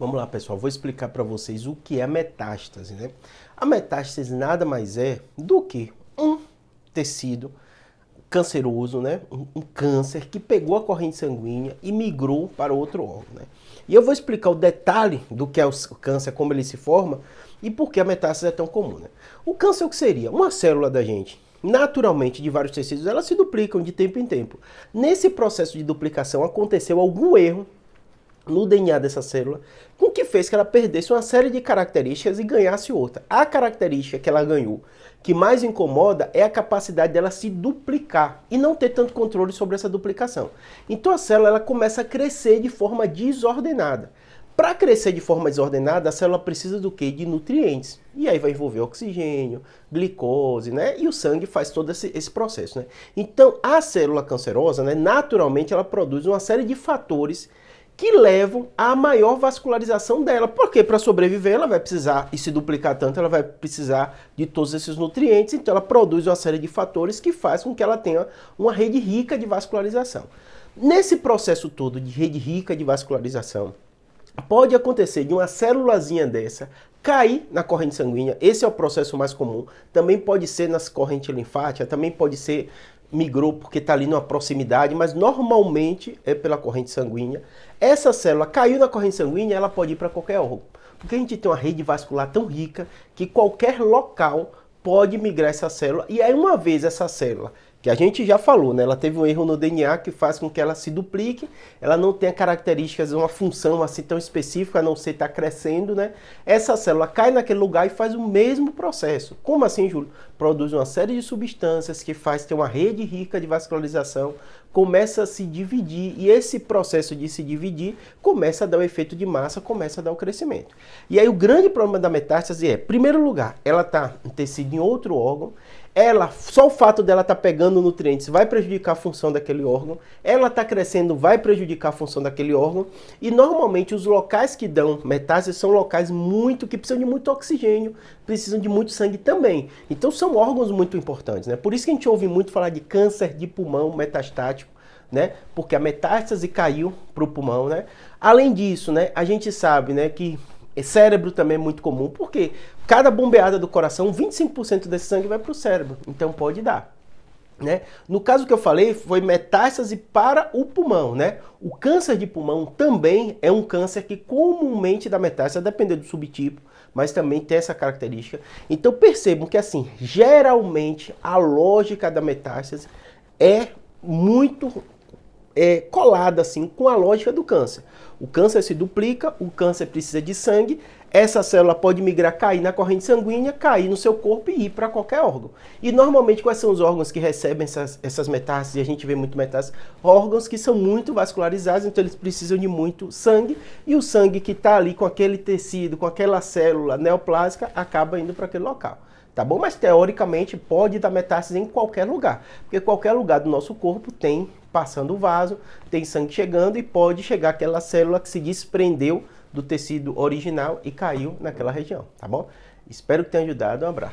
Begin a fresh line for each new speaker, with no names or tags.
Vamos lá, pessoal, vou explicar para vocês o que é metástase, né? A metástase nada mais é do que um tecido canceroso, né? Um câncer que pegou a corrente sanguínea e migrou para outro órgão, né? E eu vou explicar o detalhe do que é o câncer, como ele se forma e por que a metástase é tão comum, né? O câncer, o que seria? Uma célula da gente, naturalmente, de vários tecidos, elas se duplicam de tempo em tempo. Nesse processo de duplicação aconteceu algum erro no DNA dessa célula, com que fez que ela perdesse uma série de características e ganhasse outra. A característica que ela ganhou, que mais incomoda, é a capacidade dela se duplicar e não ter tanto controle sobre essa duplicação. Então a célula ela começa a crescer de forma desordenada. Para crescer de forma desordenada, a célula precisa do quê? De nutrientes. E aí vai envolver oxigênio, glicose, né? E o sangue faz todo esse processo, né? Então a célula cancerosa, né, naturalmente, ela produz uma série de fatores que levam à maior vascularização dela. Porque para sobreviver ela vai precisar, e se duplicar tanto, ela vai precisar de todos esses nutrientes, então ela produz uma série de fatores que faz com que ela tenha uma rede rica de vascularização. Nesse processo todo de rede rica de vascularização, pode acontecer de uma célulazinha dessa cair na corrente sanguínea, esse é o processo mais comum, também pode ser nas correntes linfáticas, também pode ser migrou porque está ali numa proximidade, mas normalmente é pela corrente sanguínea. Essa célula caiu na corrente sanguínea, ela pode ir para qualquer órgão, porque a gente tem uma rede vascular tão rica que qualquer local pode migrar essa célula, e aí uma vez essa célula, que a gente já falou, né? Ela teve um erro no DNA que faz com que ela se duplique, ela não tenha características, uma função assim tão específica, a não ser estar crescendo, né? Essa célula cai naquele lugar e faz o mesmo processo. Como assim, Júlio? Produz uma série de substâncias que faz ter uma rede rica de vascularização, começa a se dividir, e esse processo de se dividir começa a dar o efeito de massa, começa a dar o crescimento. E aí o grande problema da metástase é, em primeiro lugar, ela está em tecido em outro órgão, só o fato dela estar pegando nutrientes vai prejudicar a função daquele órgão, ela está crescendo, vai prejudicar a função daquele órgão, e normalmente os locais que dão metástase são locais que precisam de muito oxigênio, precisam de muito sangue também. Então são órgãos muito importantes, né? Por isso que a gente ouve muito falar de câncer de pulmão metastático, né? Porque a metástase caiu para o pulmão, né? Além disso, né, a gente sabe, né, que cérebro também é muito comum, porque cada bombeada do coração, 25% desse sangue vai para o cérebro, então pode dar. Né? No caso que eu falei, foi metástase para o pulmão, né? O câncer de pulmão também é um câncer que comumente dá metástase, a depender do subtipo, mas também tem essa característica. Então percebam que assim, geralmente a lógica da metástase é muito colada assim com a lógica do câncer. O câncer se duplica, o câncer precisa de sangue, essa célula pode migrar, cair na corrente sanguínea, cair no seu corpo e ir para qualquer órgão. E normalmente quais são os órgãos que recebem essas metástases? E a gente vê muito metástases, órgãos que são muito vascularizados, então eles precisam de muito sangue, e o sangue que está ali com aquele tecido, com aquela célula neoplásica, acaba indo para aquele local. Tá bom? Mas teoricamente pode dar metástase em qualquer lugar, porque qualquer lugar do nosso corpo tem passando o vaso, tem sangue chegando e pode chegar aquela célula que se desprendeu do tecido original e caiu naquela região, tá bom? Espero que tenha ajudado, um abraço.